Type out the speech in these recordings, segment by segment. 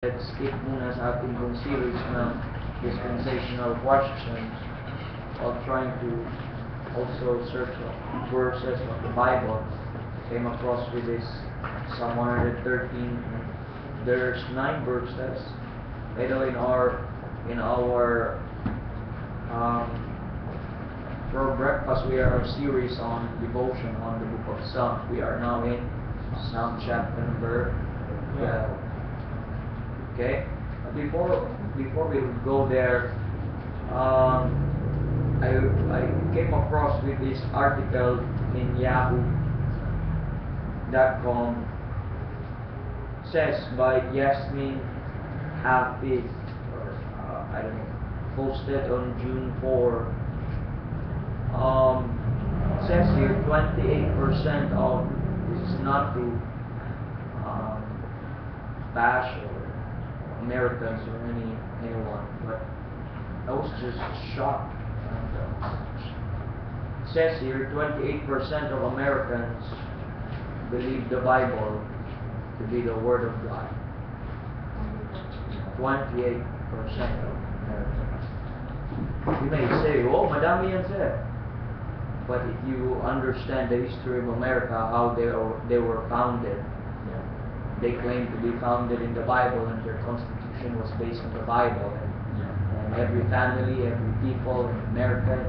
Let's skip muna sa ating kong series ng dispensational questions while trying to also search verses of the Bible. Came across with this Psalm 113. There's 9 verses. By the way, in our for breakfast, we are a series on devotion on the book of Psalms. We are now in Psalm chapter number 12. Okay, before we go there, I came across with this article in Yahoo.com, says by Yasmin Hafiz, or I don't know, posted on June 4. Says here 28% of, this is not to bash or Americans or anyone, but I was just shocked. It says here 28% of Americans believe the Bible to be the Word of God. 28% of Americans. You may say, oh, madami yan sir. But if you understand the history of America, how they were founded, they claim to be founded in the Bible, and their constitution was based on the Bible. And every family, every people in America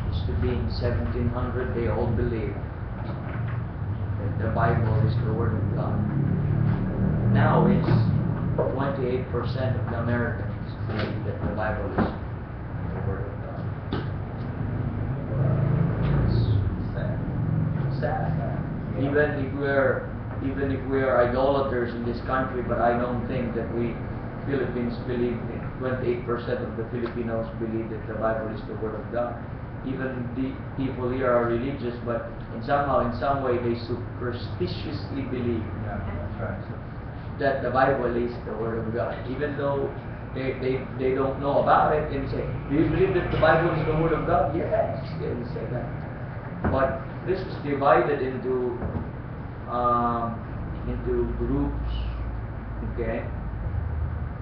used to be in 1700. They all believe that the Bible is the Word of God. Now it's 28% of the Americans believe that the Bible is the Word of God. It's sad. Even if we are idolaters in this country, but I don't think that we Philippines believe, 28% of the Filipinos believe that the Bible is the Word of God. Even the people here are religious, but in some way, they superstitiously believe that the Bible is the Word of God. Even though they don't know about it, and say, do you believe that the Bible is the Word of God? Yes, they will say that. But this is divided into groups. Okay,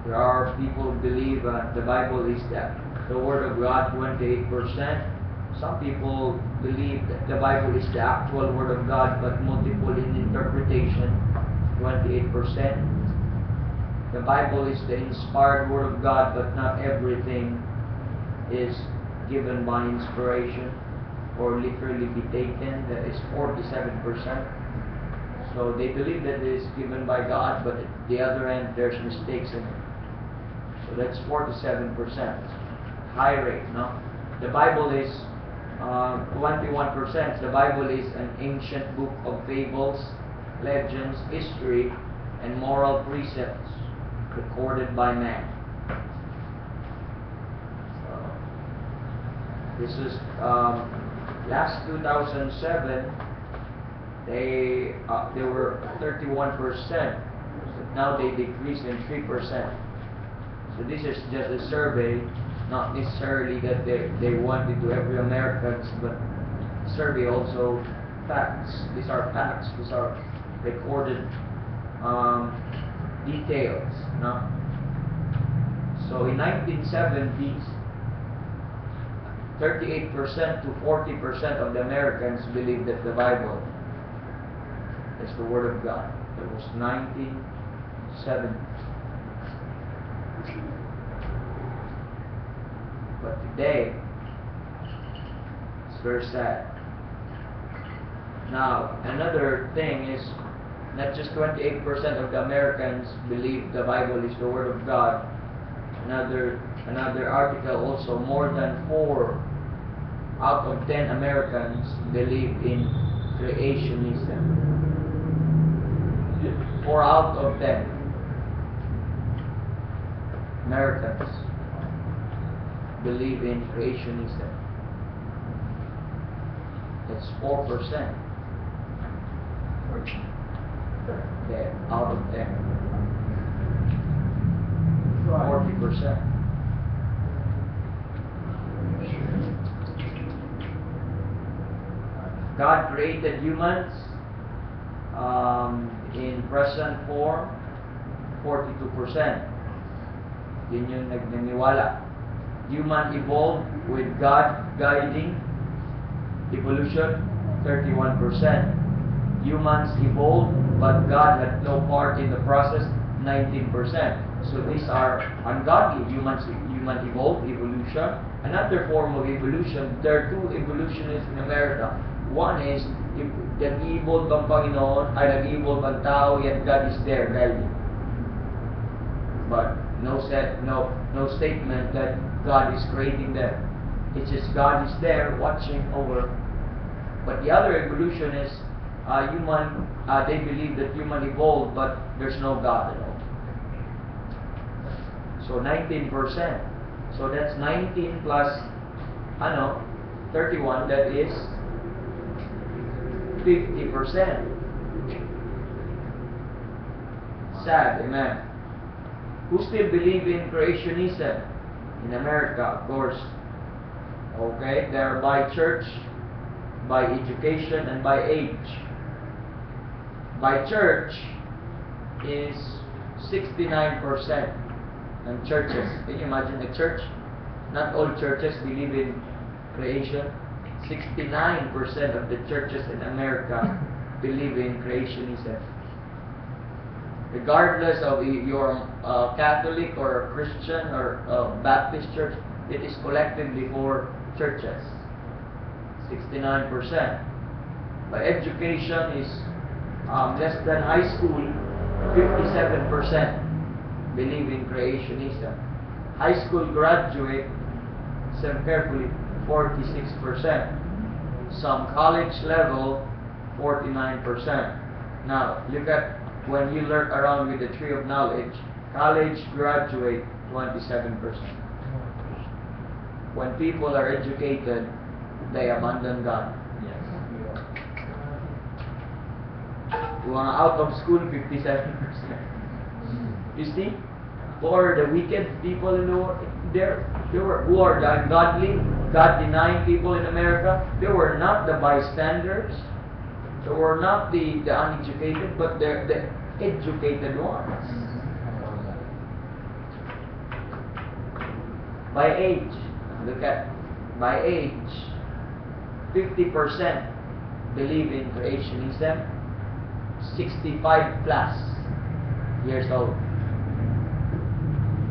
there are people who believe the Bible is the Word of God, 28%. Some people believe that the Bible is the actual Word of God, but multiple in interpretation, 28%. The Bible is the inspired Word of God, but not everything is given by inspiration or literally be taken. That is 47%. So they believe that it is given by God, but at the other end, there's mistakes in it. So that's 47%. High rate, no? The Bible is 21%. The Bible is an ancient book of fables, legends, history, and moral precepts recorded by man. This is last 2007. They were 31%. Now they decreased in 3%. So this is just a survey, not necessarily that they wanted to every Americans, but survey also facts. These are facts. These are recorded details. No? So in 1970s, 38% to 40% of the Americans believed that the Bible is the Word of God. It was 1970. But today, it's very sad. Now, another thing is, not just 28% of the Americans believe the Bible is the Word of God. Another article also, more than 4 out of 10 Americans believe in creationism. 4 out of 10 Americans believe in creationism. That's 4%. Okay, out of 10. 40%. God created humans in present form, 42%. Yun yung nagniniwala. Human evolved with God guiding evolution, 31%. Humans evolved, but God had no part in the process, 19%. So these are ungodly. Human evolved, evolution. Another form of evolution, there are two evolutionists in America. One is, nag-evolve ang Panginoon, ay nag-evolve ang tao, yet God is there guiding. But no statement that God is creating them. It's just God is there watching over. But the other evolution is they believe that human evolved, but there's no God at all. So 19%. So that's 19 plus 31. That is 50%. Sad, amen. Who still believe in creationism? In America, of course. Okay, they're by church, by education, and by age. By church is 69%. And churches, can you imagine a church? Not all churches believe in creation. 69% of the churches in America believe in creationism. Regardless of your Catholic or Christian or Baptist church, it is collectively for churches. 69%. But education is less than high school, 57% believe in creationism. High school graduate, listen carefully, 46%. Some college level, 49%. Now, look at when you learn around with the tree of knowledge, college graduate, 27%. When people are educated, they abandon God. Yes. Mga out of school, 57%. You see? For the wicked people in the world, who are the ungodly, God-denying people in America, they were not the bystanders. They were not the uneducated, but they're the educated ones. By age, look at, by age, 50% believe in creationism, 65 plus years old.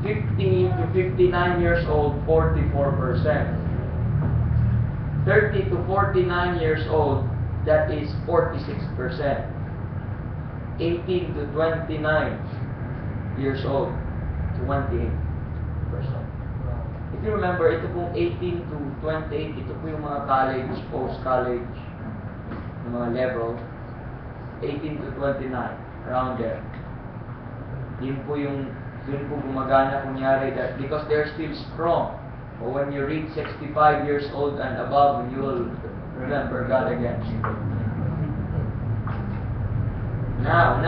50 to 59 years old, 44%. 30 to 49 years old, that is 46%. 18 to 29 years old, 28%. If you remember, ito pong 18 to 28, ito po yung mga college, post-college, yung mga level, 18 to 29, around there. Yun po yung, dun po gumagana kunyari that, because they're still strong. But when you reach 65 years old and above, you will remember God again. Now,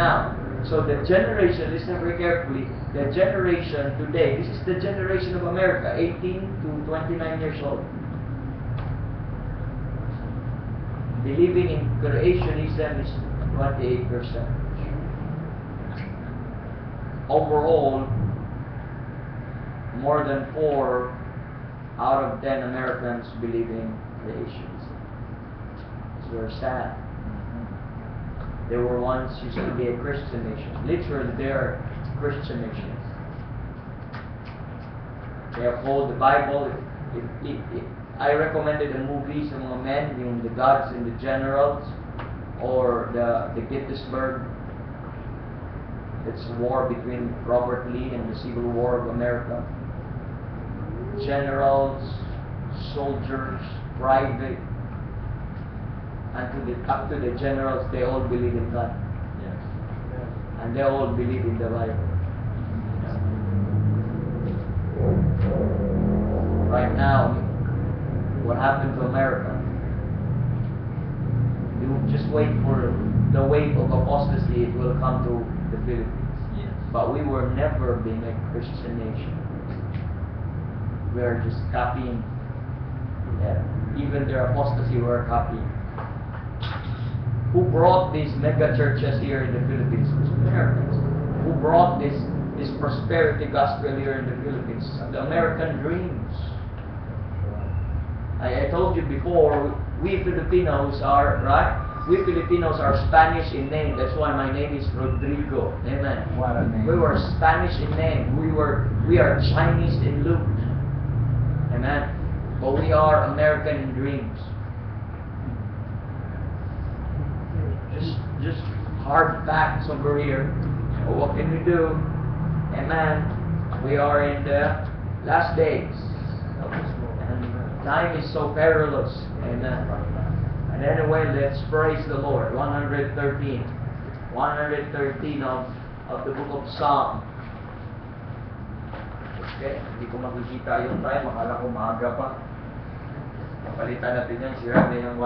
so the generation, listen very carefully, the generation today, this is the generation of America, 18 to 29 years old. Believing in creationism is 28%. Overall, more than 4 out of 10 Americans believe in creationism. It's very sad. They were once used to be a Christian nation. Literally, they are Christian nations. They uphold the Bible. I recommended a movie sa mga men, yung The Gods and the Generals, or the Gettysburg. It's a war between Robert Lee and the Civil War of America. Generals, soldiers, private, and up to the generals, they all believe in God. Yes. And they all believe in the Bible. Right now, what happened to America? You just wait for the wave of apostasy, it will come to the Philippines. Yes. But we were never being a Christian nation. We are just copying. Even their apostasy, we are copying. Who brought these mega churches here in the Philippines? It was Americans. Who brought this this prosperity gospel here in the Philippines. The American dreams. I told you before, we Filipinos are, right? We Filipinos are Spanish in name. That's why my name is Rodrigo. Amen. What a name. We were Spanish in name. We are Chinese in look. Amen. But we are American in dreams. Just hard facts over here. But what can we do? Amen. We are in the last days. And time is so perilous. Amen. And anyway, let's praise the Lord. 113. 113 of the book of Psalm. Okay, hindi ko makikita yung time. Akala ko maaga pa. Palitan natin yan. Sira na yung